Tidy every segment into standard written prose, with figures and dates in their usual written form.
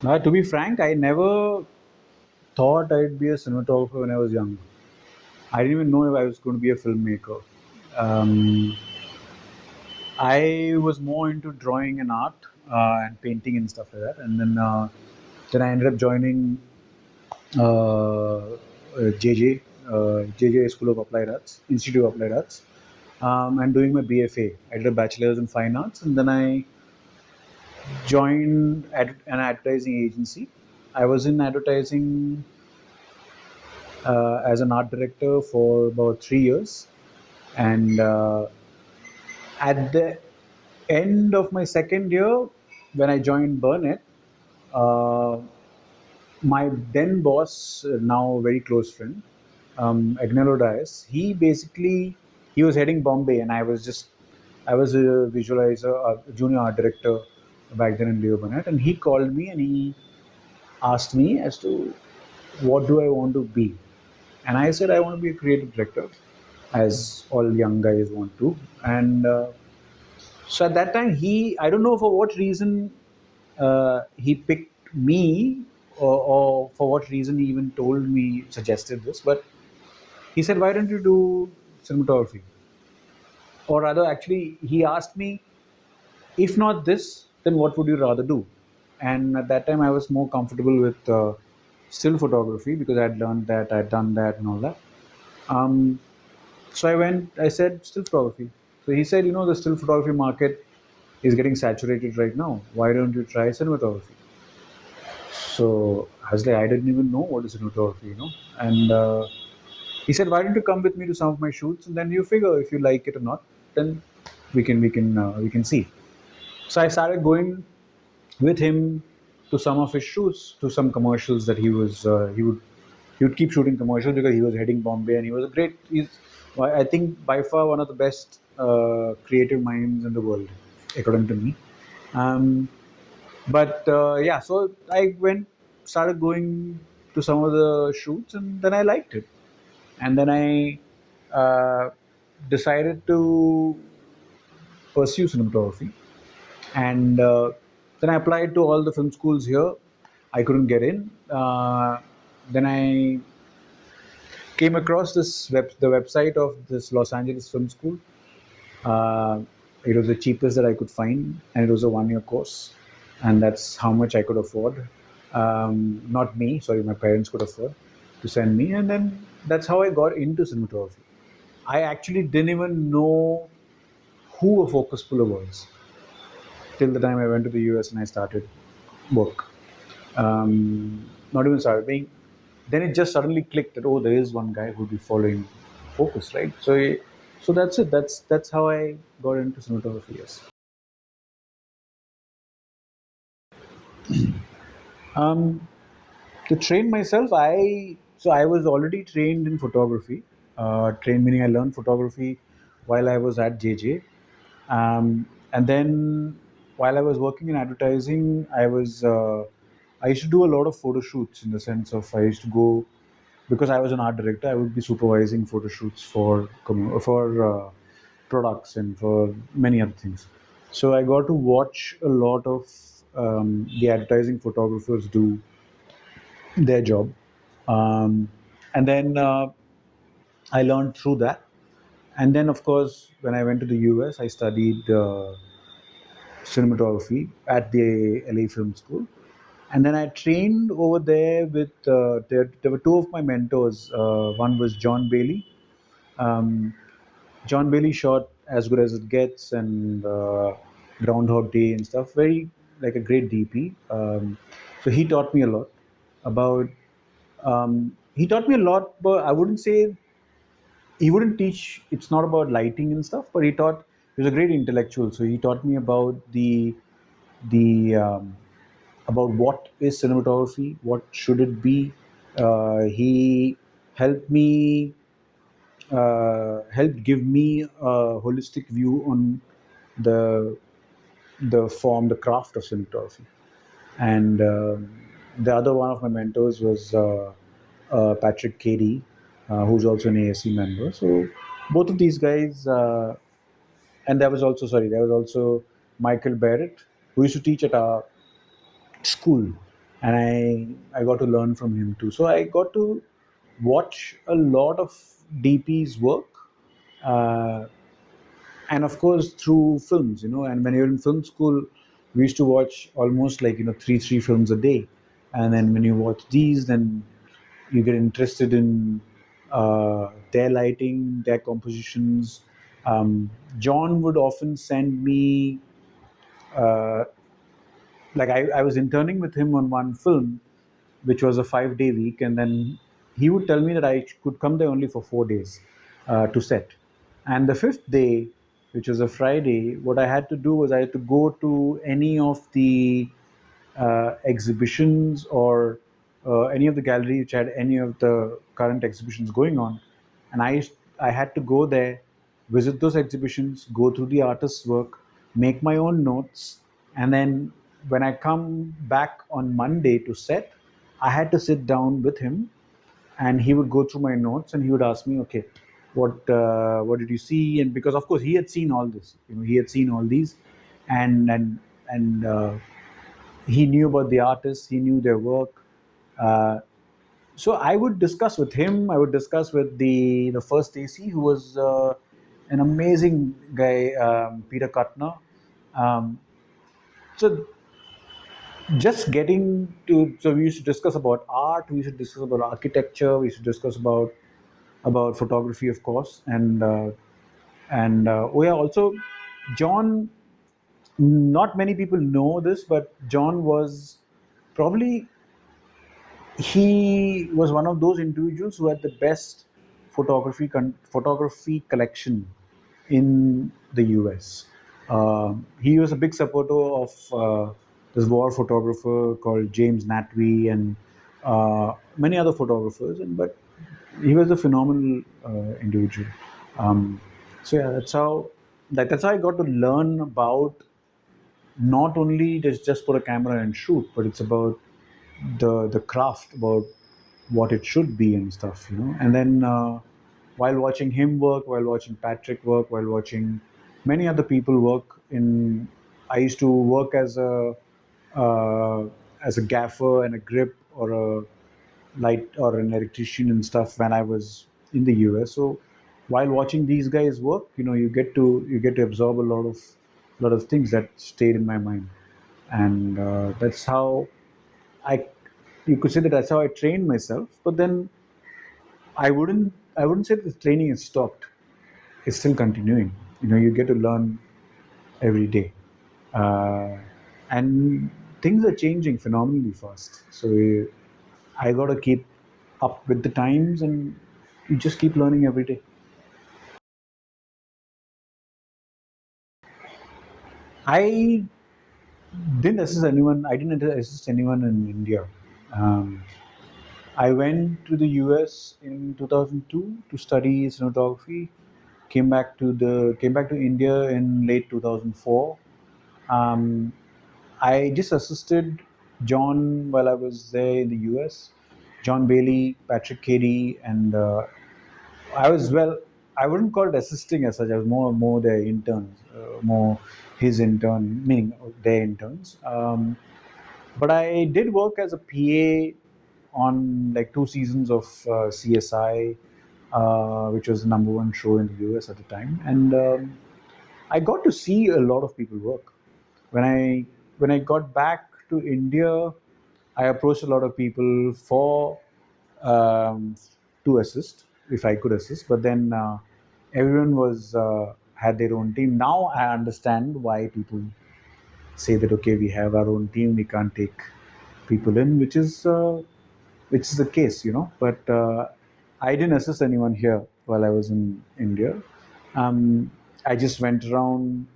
To be frank, I never thought I'd be a cinematographer when I was young. I didn't even know if I was going to be a filmmaker. Um, I was more into drawing and art and painting and stuff like that. And then I ended up joining JJ, JJ School of Applied Arts, Institute of Applied Arts, and doing my BFA. I did a bachelor's in fine arts, and then I joined an advertising agency. I was in advertising as an art director for about 3 years, and at the end of my second year, when I joined Burnett, uh, my then boss, now very close friend, Agnello Dias, he was heading Bombay, and I was a visualizer, a junior art director back then in Leo Burnett, and he called me and he asked me as to what do I want to be, and I said I want to be a creative director, as all young guys want to, and so at that time, I don't know for what reason he picked me, or for what reason he even told me, suggested this, but he said, why don't you do cinematography? Or rather, actually, he asked me, if not this, then what would you rather do? And at that time, I was more comfortable with still photography because I'd learned that, I'd done that, and all that. Um, so I said, still photography. So he said, the still photography market is getting saturated right now. Why don't you try cinematography? So I was like, I didn't even know what is cinematography. And he said, why don't you come with me to some of my shoots, and then you figure if you like it or not, then we can see. So I started going with him to some of his shoots, to some commercials that he would keep shooting commercials because he was heading Bombay, and he was a great. I think by far one of the best creative minds in the world, according to me. Um, but yeah, so I started going to some of the shoots, and then I liked it, and then I decided to pursue cinematography, and then I applied to all the film schools here. I couldn't get in. Then I came across the website of this Los Angeles Film School. Uh, it was the cheapest that I could find, and it was a 1 year course, and that's how much I could afford. Not me, sorry, my parents could afford to send me, and then that's how I got into cinematography. I actually didn't even know who a focus puller was till the time I went to the US and I started work. Not even started being. Then it just suddenly clicked that, oh, there is one guy who'll be following focus, right? So that's it. That's how I got into cinematography. Yes. Um, to train myself, I was already trained in photography. Trained meaning I learned photography while I was at JJ, and then while I was working in advertising, I used to do a lot of photo shoots, in the sense of I used to go, because I was an art director. I would be supervising photo shoots for products and for many other things. So I got to watch a lot of the advertising photographers do their job, um, and then I learned through that. And then, of course, when I went to the US, I studied cinematography at the LA Film School, and then I trained over there with. There were two of my mentors. One was John Bailey. Um, John Bailey shot As Good as It Gets and Groundhog Day and stuff. Very like a great DP. So he taught me a lot about. He taught me a lot, but I wouldn't say he wouldn't teach. It's not about lighting and stuff, but he was a great intellectual. So he taught me about the about what is cinematography, what should it be. He helped me helped give me a holistic view on the the craft of cinematography. And the other one of my mentors was Patrick Cady, who's also an ASC member. So both of these guys, and there was also Michael Barrett, who used to teach at our school. and I got to learn from him too. So I got to watch a lot of DP's work, uh, and of course through films, and when you're in film school, we used to watch almost like, three films a day, and then when you watch these, then you get interested in their lighting, their compositions. John would often send me, uh, like I was interning with him on one film, which was a 5-day week, and then he would tell me that I could come there only for 4 days to set. And the fifth day, which was a Friday, what I had to do was I had to go to any of the exhibitions, or any of the galleries which had any of the current exhibitions going on, and I had to go there, visit those exhibitions, go through the artist's work, make my own notes, and then when I come back on Monday to set, I had to sit down with him, and he would go through my notes, and he would ask me, okay, what did you see? And because of course he had seen all this, he had seen all these, and he knew about the artists, he knew their work. Uh, so I would discuss with him. I would discuss with the first AC, who was an amazing guy, Peter Kuttner. Um, so just getting to, so we used to discuss about art, we used to discuss about architecture, we used to discuss about photography, of course, and oh yeah, also John. Not many people know this, but John was probably, he was one of those individuals who had the best photography collection in the US. He was a big supporter of this war photographer called James Natwy, and many other photographers. And but he was a phenomenal individual. Um, so yeah, that's how I got to learn about, not only just put a camera and shoot, but it's about the craft, about what it should be and stuff, and then while watching him work, while watching Patrick work, while watching many other people work in, I used to work uh, as a gaffer and a grip, or a light, or an electrician and stuff, when I was in the US. So while watching these guys work, you get to absorb a lot of things that stayed in my mind, and that's how I you could say that that's how I trained myself. But then I wouldn't say that the training is stopped. It's still continuing. You get to learn every day, uh, and things are changing phenomenally fast. So I got to keep up with the times, and you just keep learning every day. I didn't assist anyone. I didn't assist anyone in India. Um, I went to the US in 2002 to study cinematography. Came back to India in late 2004. Um, I just assisted John while I was there in the US. John Bailey, Patrick Cady, and I was, well. I wouldn't call it assisting as such. I was more their interns, more his intern, meaning their interns. But I did work as a PA on like 2 seasons of CSI, which was the number one show in the US at the time, and I got to see a lot of people work. When I got back to India, I approached a lot of people for um, to assist if I could assist, but then everyone was had their own team. Now I understand why people say that, okay, we have our own team, we can't take people in, which is the case, But I didn't assist anyone here while I was in India. Um, I just went around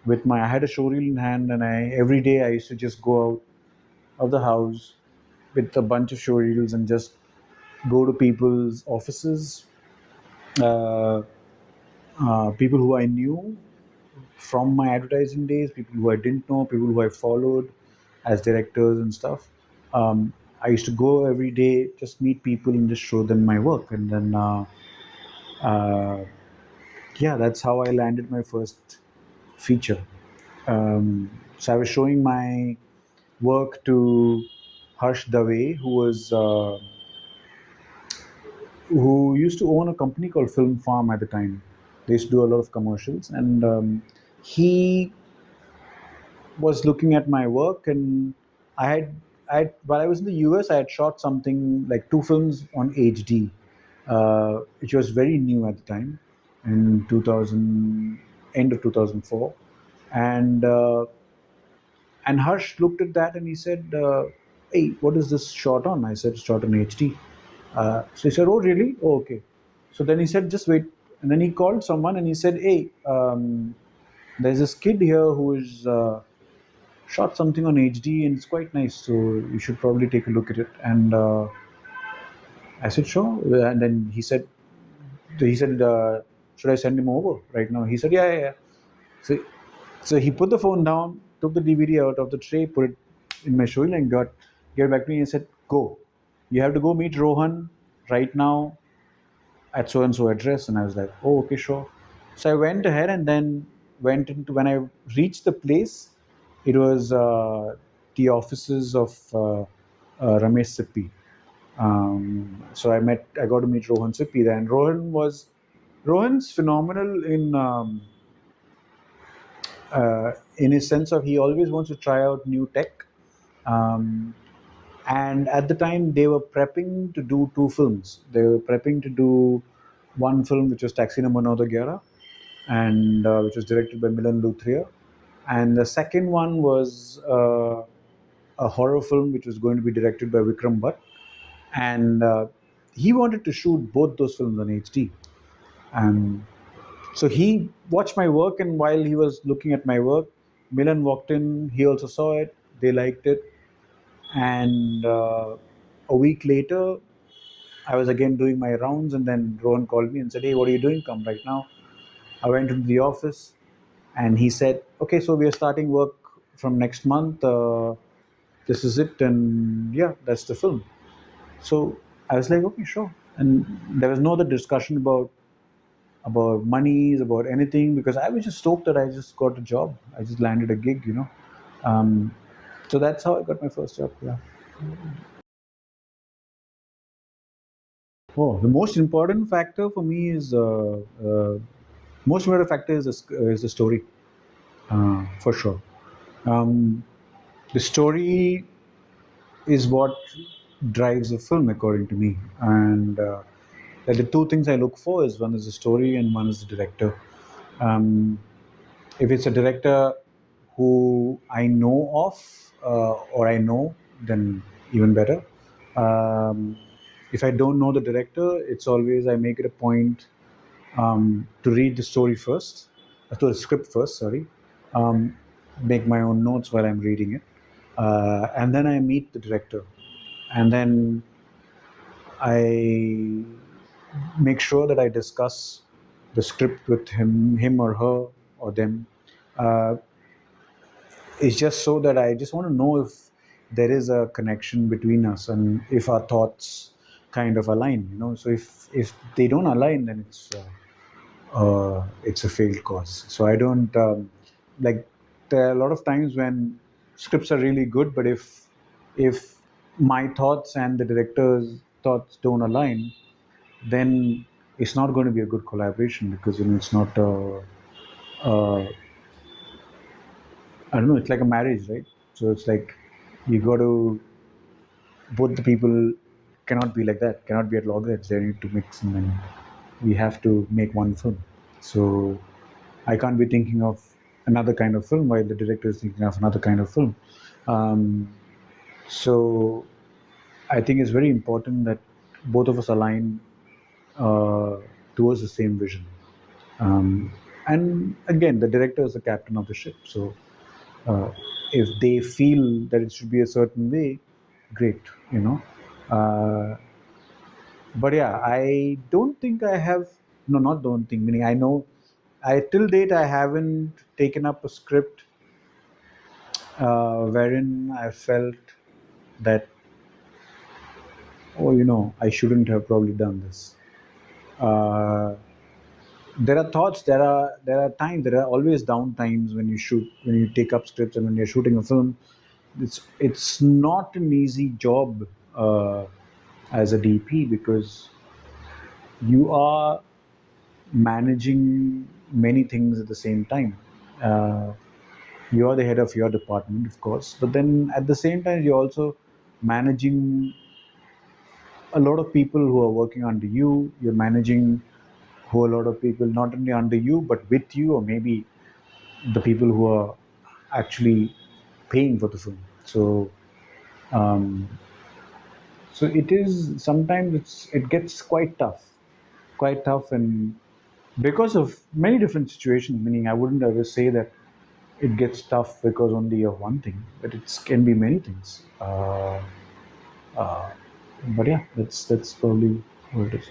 with my. I had a showreel in hand, and every day I used to just go out of the house with a bunch of showreels and just go to people's offices, uh, people who I knew from my advertising days, people who I didn't know, people who I followed as directors and stuff. I used to go every day, just meet people and just show them my work, and then uh, yeah, that's how I landed my first feature. So I was showing my work to Harsh Dave, who used to own a company called Film Farm at the time. They used to do a lot of commercials, and he was looking at my work, and while I was in the US, I had shot something like two films on HD, which was very new at the time, in 2000, end of 2004, and Harsh looked at that and he said, "Hey, what is this shot on?" I said, "Shot on HD." So he said, "Oh, really? Oh, okay." So then he said, "Just wait." And then he called someone and he said, "Hey, there's this kid here who is shot something on HD and it's quite nice. So you should probably take a look at it." And I said, "Sure." And then he said, "Should I send him over right now?" He said, "Yeah, yeah, yeah." So, so he put the phone down, took the DVD out of the tray, put it in my shoulder, and get back to me and said, "Go. You have to go meet Rohan right now at so and so address." And I was like, "Oh, okay, sure." So I went ahead and then went into, when I reached the place, it was the offices of Ramesh Sippy. So I got to meet Rohan Sippy there, and Rohan's phenomenal in his sense of he always wants to try out new tech. Um, and at the time, they were prepping to do two films. They were prepping to do one film which was Taxi Number 911, and which was directed by Milan Luthria, and the second one was a horror film which was going to be directed by Vikram Bhatt, and he wanted to shoot both those films on HD. And so he watched my work, and while he was looking at my work, Milan walked in. He also saw it. They liked it, and a week later, I was again doing my rounds, and then Rohan called me and said, "Hey, what are you doing? Come right now." I went into the office, and he said, "Okay, so we are starting work from next month. This is it, and yeah, that's the film." So I was like, "Okay, sure." And there was no other discussion about monies, about anything, because I was just stoked that I just got a job. I just landed a gig. Um, so that's how I got my first job. Yeah. Oh, the most important factor for me is most important factor is the story, for sure. Um, the story is what drives a film, according to me, and like the two things I look for is, one is the story and one is the director. Um, if it's a director who I know of, or I know, then even better. Um, if I don't know the director, it's always, I make it a point to read the story first, to the script first, sorry, um, make my own notes while I'm reading it, and then I meet the director, and then I make sure that I discuss the script with him or her or them. Uh, it's just so that I just want to know if there is a connection between us and if our thoughts kind of align. So if they don't align, then it's a failed cause. So I don't like. There are a lot of times when scripts are really good, but if my thoughts and the director's thoughts don't align, then it's not going to be a good collaboration, because it's not. Uh, I don't know. It's like a marriage, right? So it's like you got to, both the people cannot be like that. Cannot be at loggerheads. They need to mix, and then we have to make one film. So I can't be thinking of another kind of film while the director is thinking of another kind of film. Um, so I think it's very important that both of us align uh, towards the same vision. Um, and again, the director is the captain of the ship. So uh, if they feel that it should be a certain way, great, you know. Uh, but yeah, I don't think I have, no, not don't think, meaning I know, I till date I haven't taken up a script wherein I felt that, oh, I shouldn't have probably done this. Uh, there are thoughts, there are times, there are always down times when you take up scripts and when you're shooting a film. it's not an easy job as a DP, because you are managing many things at the same time. Uh, you are the head of your department, of course, but then at the same time, you're also managing a lot of people who are working under you. You're managing who a lot of people not only under you but with you, or maybe the people who are actually paying for the film. Um, so it is sometimes it gets quite tough, and because of many different situations. Meaning, I wouldn't ever say that it gets tough because only of one thing, but it can be many things. Uh, but yeah, that's probably what it is.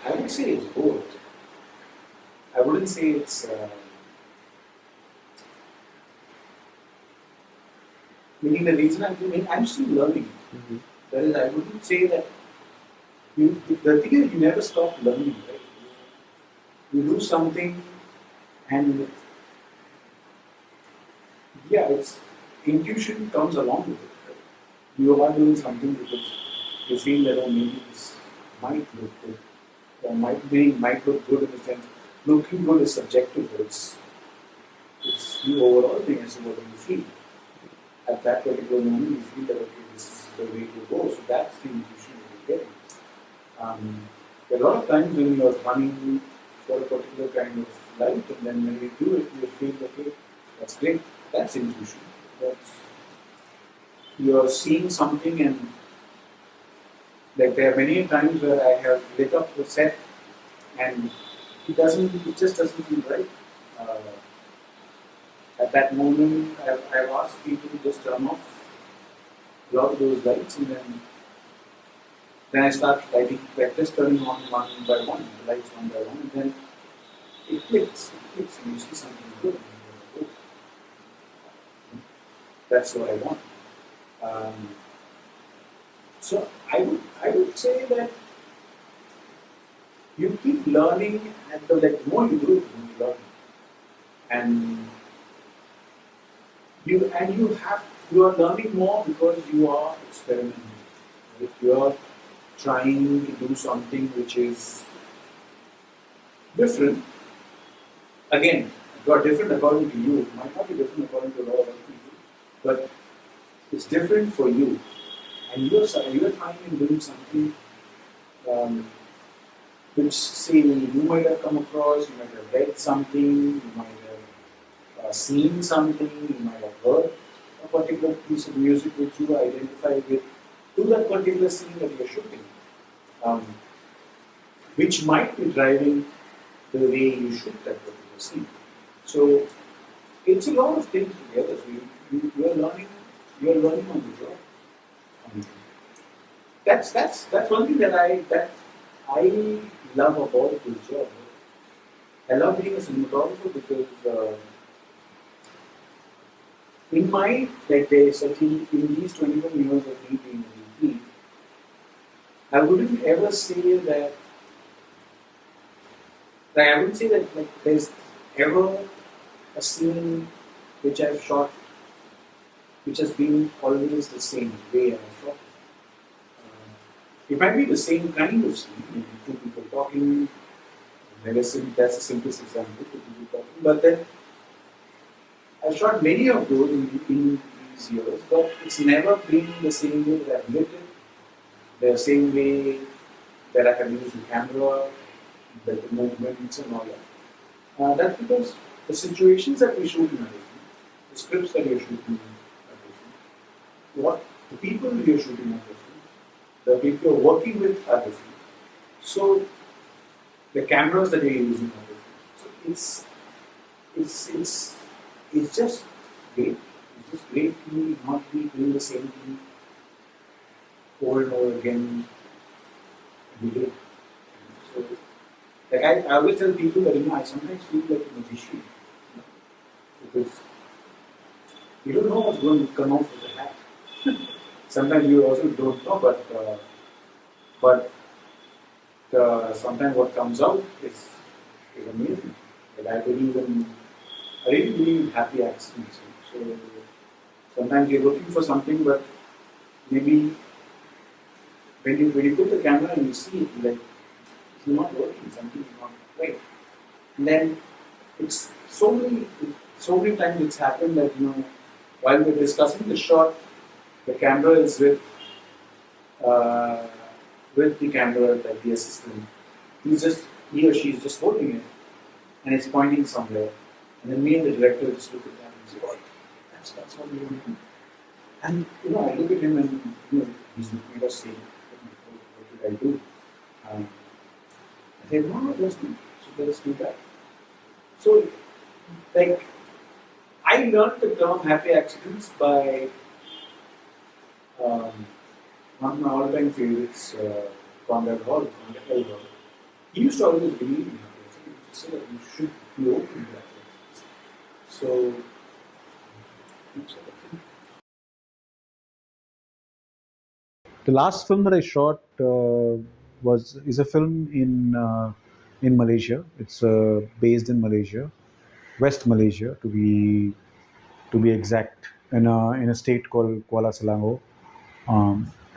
I would say it's both. I wouldn't say it's. Meaning the reason I'm still learning. That is, I wouldn't say that the thing is, you never stop learning, right? You do something, and yeah, it's intuition comes along with it. Right? You are doing something because you feel that, oh, maybe this might look good, or might look good in the sense looking good is subjective, but it's the overall thing as to what you feel at that particular moment. You feel that, okay, this is the way to go. So that's the intuition that you're getting. A lot of times when you're running for a particular kind of light, and then when you do it, you feel, okay, that's great. That's intuition. That's, you're seeing something, and like there are many times where I have lit up the set, and it just doesn't feel right. Uh, at that moment, I've asked people to just turn off a lot of those lights, and then I start lighting, like just turning on one by one, the lights one by one, and then it clicks, and you see something good. And you're like, oh, that's what I want. Um, so I would say that you keep learning, and the more you do it, the more you learn, and you are learning more because you are experimenting. If you are trying to do something which is different, again, got different according to you. It might not be different according to a lot of other people, but it's different for you, and you're trying and doing something um, which, say, you might have come across, you might have read something, you might have seen something, you might have heard a particular piece of music which you identify with to that particular scene that you're shooting, um, which might be driving the way you shoot that particular scene. So it's a lot of things together. So you're learning on the job. Um, that's one thing that I love about this job. I love being a cinematographer because in my, like, days, I think in these 21 years of me being a DP, I wouldn't ever say that, like, I wouldn't say that, like, there's ever a scene which I've shot which has been always the same way I've shot. It might be the same kind of scene, maybe two people talking, that's the simplest example, two people talking, but then I've shot many of those in these years, but it's never been the same way that I've lit it, the same way that I have used the camera, the movements and all that. That's because the situations that we shoot in are different, the scripts that you're shooting are different, what the people you're shooting are different, the people you're working with are different. So the cameras that you're using are different. So it's it's it's just great. It's just great to not be doing the same thing over and over again every day. So, like, I always tell people that, I sometimes feel like a magician, because you don't know what's going to come out of the hat. Sometimes you also don't know, but sometimes what comes out is amazing. But I really believe in happy accidents. So sometimes you're looking for something, but maybe when you put the camera and you see it, like it's not working, something is not right. And then it's so many times it's happened that while we're discussing the shot, the camera is uh, with the camera, like the assistant. He or she is just holding it and it's pointing somewhere. And then me and the director just look at that and say, oh, that's what we want to do. And I look at him and he's looking at us saying, what did I do? Um, I said, no, let's do. So let's do that. So like I learned the term happy accidents by um, one of my all-time favorites, Conrad Hall. He used to always believe in happy accidents. He used to say that you should be open to that. So, the last film that I shot was is a film in Malaysia. It's based in Malaysia, West Malaysia to be exact, in a state called Kuala Selangor,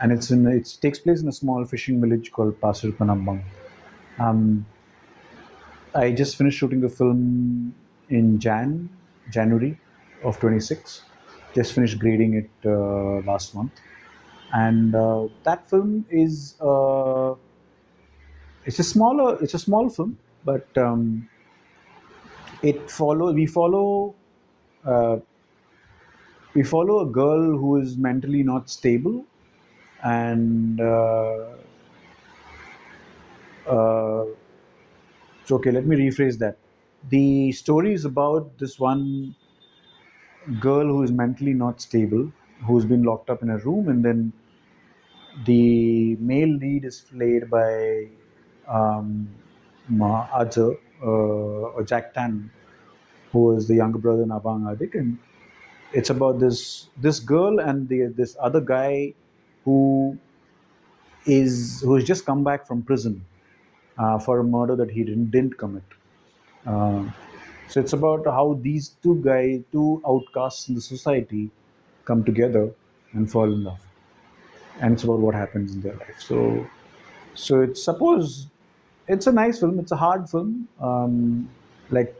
and it takes place in a small fishing village called Pasir Panambang. Um, I just finished shooting the film in January of 26. Just finished grading it last month, and that film is it's a small film, but it follow uh, we follow a girl who is mentally not stable, and uh, so okay, let me rephrase that. The story is about this one girl who is mentally not stable, who's been locked up in a room, and then the male lead is played by Ajay, or Jack Tan, who is the younger brother in Abang Adik, and it's about this girl and this other guy who who's just come back from prison for a murder that he didn't commit. Uh, so it's about how these two outcasts in the society, come together and fall in love, and it's about what happens in their life. So it's a nice film. It's a hard film. Like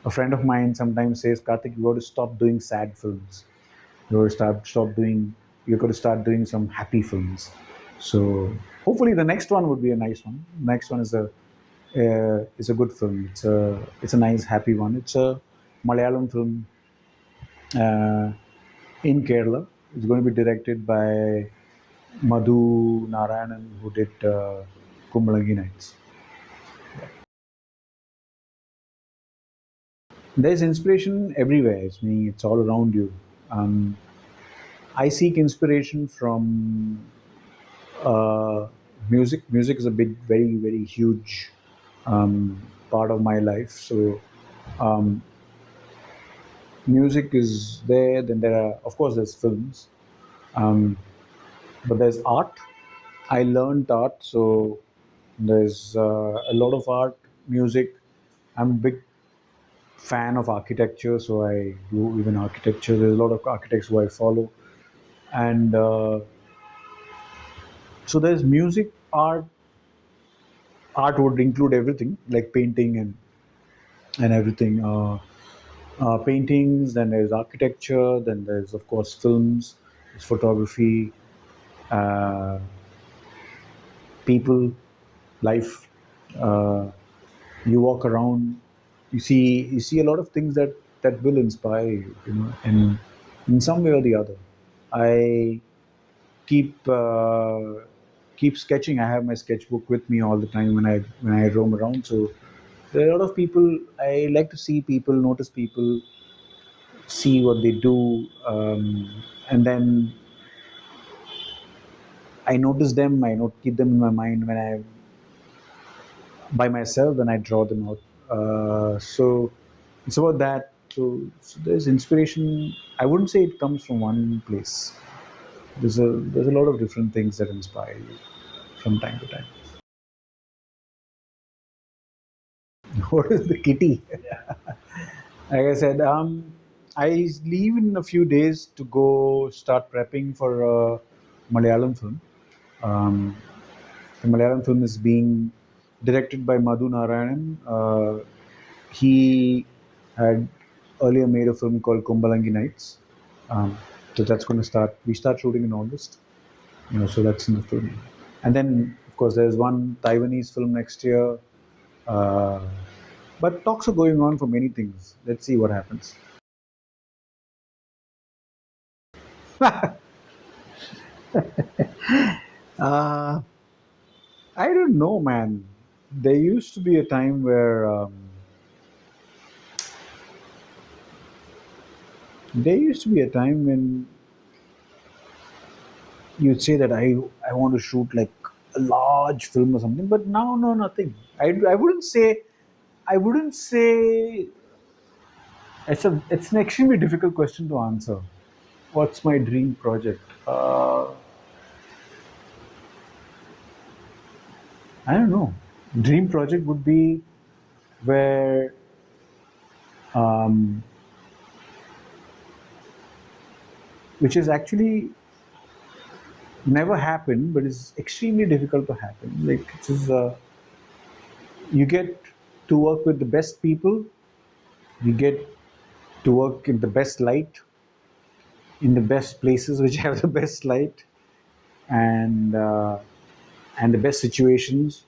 a friend of mine sometimes says, Kartik, you got to stop doing sad films. You got to stop doing. You got to start doing some happy films. So hopefully the next one would be a nice one. Next one is a good film. It's a nice happy one. It's a Malayalam film uh, in Kerala. It's going to be directed by Madhu Narayanan, who did Kumbalangi Nights. There's inspiration everywhere. It's all around you. Um, I seek inspiration from uh, music. Music is a big, very, very huge part of my life. So um, music is there. Then there are, of course, there's films, um, but there's art. I learned art, so there's a lot of art, music. I'm a big fan of architecture, so I do even architecture. There's a lot of architects who I follow, and so there's music, art. Art would include everything like painting and everything. Paintings, then there's architecture, then there's of course films, there's photography, uh, people, life. Uh, you walk around, you see a lot of things that will inspire you, in some way or the other. I keep keep sketching. I have my sketchbook with me all the time when I roam around. So there are a lot of people. I like to see people, notice people, see what they do, and then I notice them. I not keep them in my mind when I by myself. Then I draw them out. So it's about that. So there's inspiration. I wouldn't say it comes from one place. There's a lot of different things that inspire you from time to time. What is the kitty? Like I said, I leave in a few days to go start prepping for a Malayalam film. Um, the Malayalam film is being directed by Madhu Narayanan. He had earlier made a film called Kumbalangi Nights. Um, so that's going to start. We start shooting in August. So that's in the film. And then, of course, there's one Taiwanese film next year. Uh, but talks are going on for many things. Let's see what happens. Uh, I don't know, man. There used to be a time where when you'd say that I want to shoot like a large film or something, but now no nothing. I wouldn't say it's an extremely difficult question to answer. What's my dream project? I don't know. Dream project would be where um, which is actually never happened, but it's extremely difficult to happen. Like it's just, you get to work with the best people, you get to work in the best light, in the best places which have the best light, and uh, and the best situations,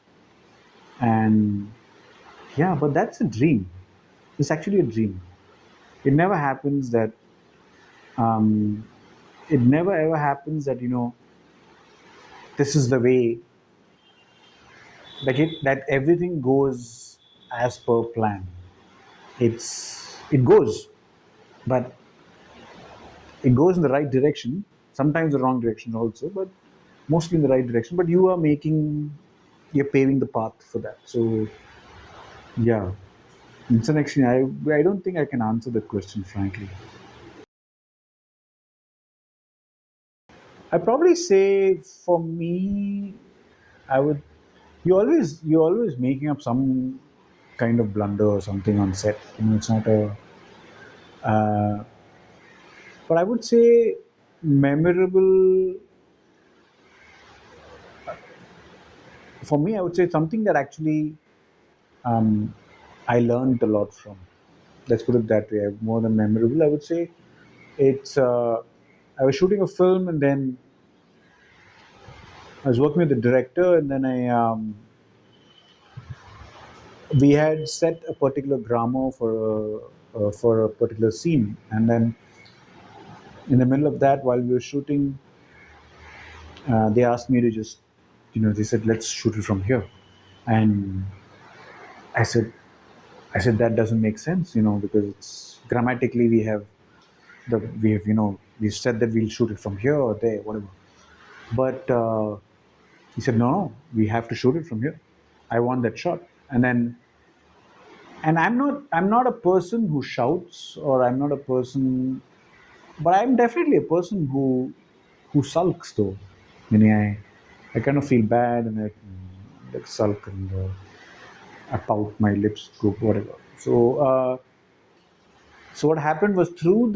and yeah, but that's a dream. It's actually a dream. It never happens that um, it never ever happens that this is the way that everything goes as per plan. It goes, but it goes in the right direction. Sometimes the wrong direction also, but mostly in the right direction. But you're paving the path for that. So yeah, it's an actually I don't think I can answer the question frankly. I probably say for me, I would. You're always making up some kind of blunder or something on set. It's not a. Uh, but I would say memorable for me. I would say something that actually um, I learned a lot from. Let's put it that way. More than memorable, I would say it's. I was shooting a film, and then I was working with the director, and then we had set a particular grammar for a particular scene, and then in the middle of that, while we were shooting, they asked me to just, they said, let's shoot it from here, and I said, that doesn't make sense, because it's grammatically we've said that we'll shoot it from here or there, whatever. But he said, no, no, we have to shoot it from here. I want that shot. And I'm not a person who shouts, or I'm not a person, but I'm definitely a person who sulks though. Meaning I kind of feel bad, and I like sulk, and I pout my lips, group, whatever. So what happened was through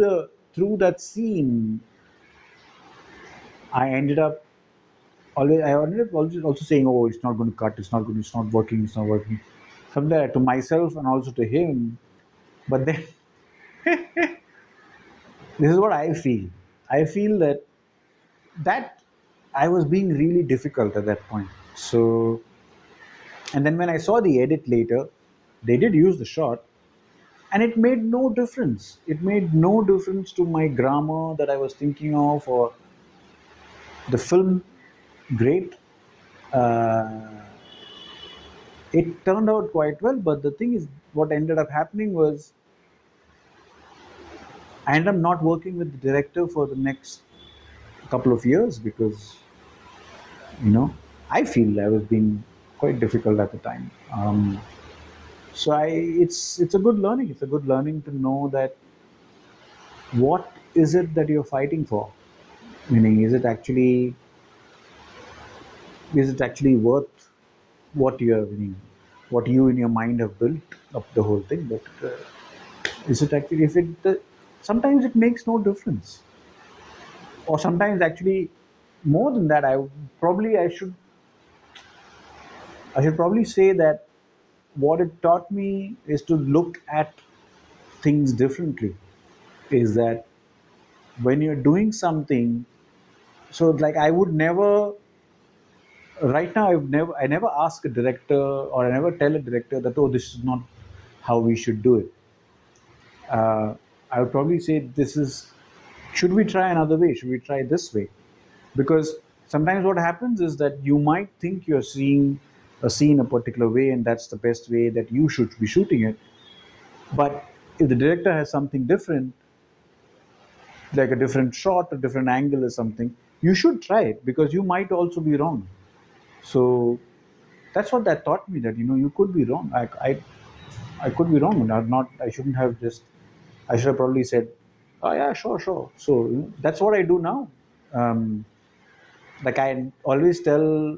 that scene, I ended up also saying, "Oh, it's not going to cut. It's not working. It's not working." Something like that to myself and also to him. But then this is what I feel. I feel that I was being really difficult at that point. So, and then when I saw the edit later, they did use the shot, and it made no difference. It made no difference to my grammar that I was thinking of, or the film. Great. Uh, it turned out quite well, but the thing is, what ended up happening was I ended up not working with the director for the next couple of years because you know I feel I was being quite difficult at the time. So it's a good learning. It's a good learning to know that what is it that you're fighting for. Meaning, is it actually worth what you're winning? what you in your mind have built up the whole thing. But is it actually, if it sometimes it makes no difference, or sometimes actually more than that. Probably I should probably say that what it taught me is to look at things differently. Is that when you're doing something, so like I would never, right now I never ask a director, or I never tell a director that, oh, this is not how we should do it. I would probably say, this is, should we try another way, should we try this way? Because sometimes what happens is that you might think you're seeing a scene a particular way, and that's the best way that you should be shooting it. But if the director has something different, like a different shot, a different angle or something, you should try it, because you might also be wrong. So that's what that taught me, that you could be wrong. I could be wrong, not I shouldn't have just, I should have probably said, oh yeah, sure, sure. So that's what I do now. um, like I always tell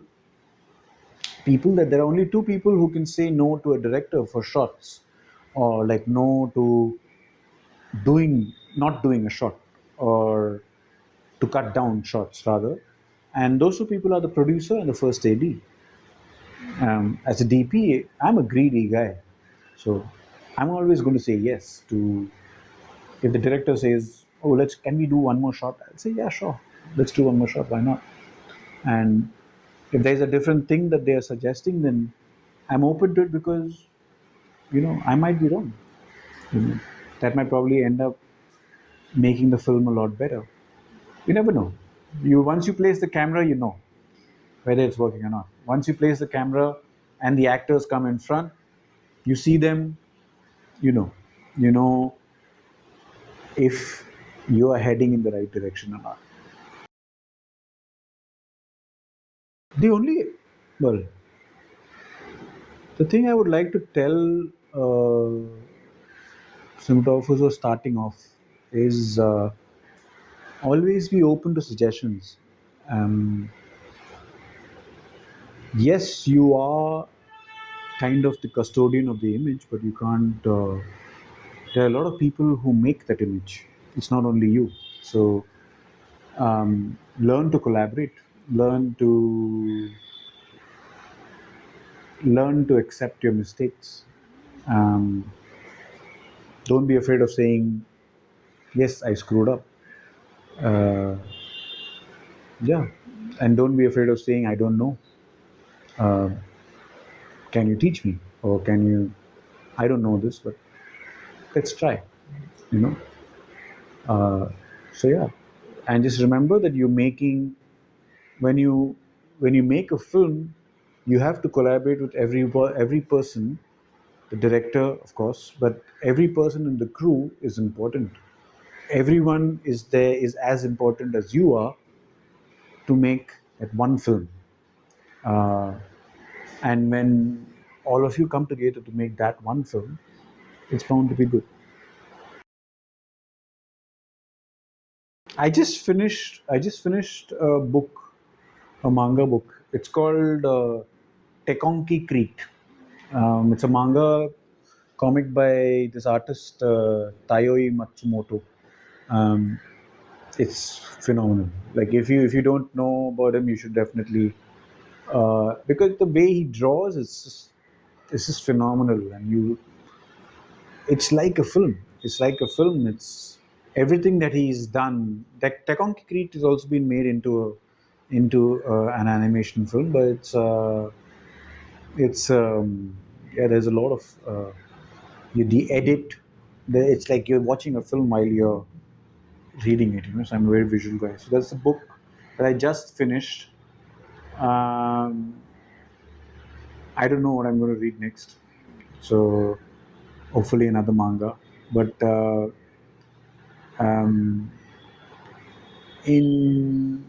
people that there are only two people who can say no to a director for shots, or like no to doing not doing a shot, or to cut down shots rather. And those two people are the producer and the first AD. As a DP, I'm a greedy guy, so I'm always going to say yes to, if the director says, oh, let's, can we do one more shot, I'll say, yeah, sure, let's do one more shot, why not? And if there's a different thing that they are suggesting, then I'm open to it, because I might be wrong. you know that might probably end up making the film a lot better. You never know. You Once you place the camera, you know whether it's working or not. Once you place the camera and the actors come in front, you see them, you know you know if you are heading in the right direction or not. The only, well, the thing I would like to tell cinematographers who are starting off is, always be open to suggestions. Um, yes, you are kind of the custodian of the image, but you can't. There are a lot of people who make that image. It's not only you. So learn to collaborate. Learn to learn to accept your mistakes. Um, don't be afraid of saying, yes, I screwed up. Uh, yeah, and don't be afraid of saying, I don't know. Uh, can you teach me, or can you? I don't know this, but let's try. You know. So yeah, and just remember that you're making, when you make a film, you have to collaborate with every person, the director, of course, but every person in the crew is important. Everyone is as important as you are to make that one film. Uh, and when all of you come together to make that one film, it's bound to be good. I just finished a book, a manga book. It's called Tekonki Crete. It's a manga comic by this artist Tayoi Matsumoto. Um, it's phenomenal. Like if you don't know about him, you should definitely, because the way he draws is just phenomenal, and it's like a film. It's like a film. It's everything that he's done. Tekonki Crete has also been made into an animation film, but it's yeah. There's a lot of the edit. It's like you're watching a film while you're reading it. So I'm a very visual guy. So that's the book that I just finished. Um, I don't know what I'm going to read next. So hopefully another manga. But um, in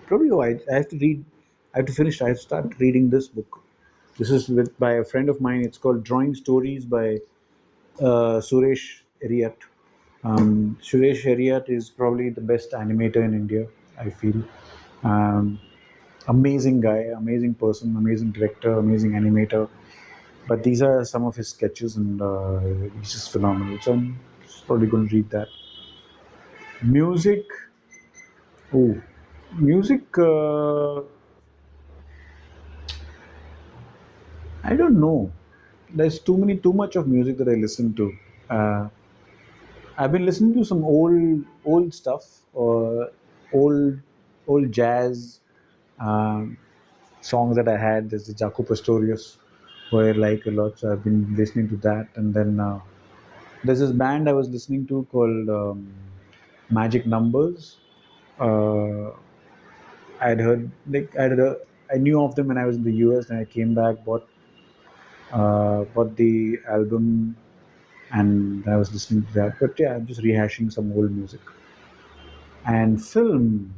probably, I have to read. I have to finish. I have to start reading this book. This is by a friend of mine. It's called Drawing Stories by Suresh Eriat. Suresh Eriat is probably the best animator in India, I feel. Um, Amazing guy, amazing person, amazing director, amazing animator. But these are some of his sketches, and he's just phenomenal. So I'm probably going to read that. Music. Oh, music. I don't know. There's too much of music that I listen to. Uh, I've been listening to some old stuff, old old jazz um, songs that I had. There's the Jaco Pastorius, who I like a lot. So I've been listening to that, and then there's this band I was listening to called Magic Numbers. Uh, I'd heard like I knew of them when I was in the US, and I came back, bought the album, and I was listening to that. But yeah, I'm just rehashing some old music. And film,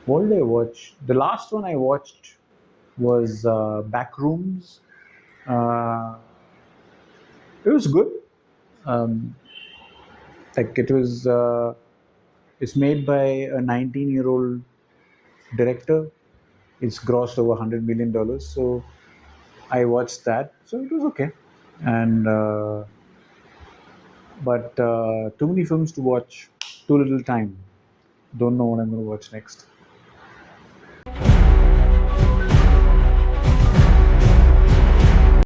what did I watch? The last one I watched was Backrooms. Uh, it was good. Um, like it was, it's made by a 19-year-old director. It's grossed over $100 million. So I watched that. So it was okay. And but too many films to watch, too little time. Don't know what I'm going to watch next.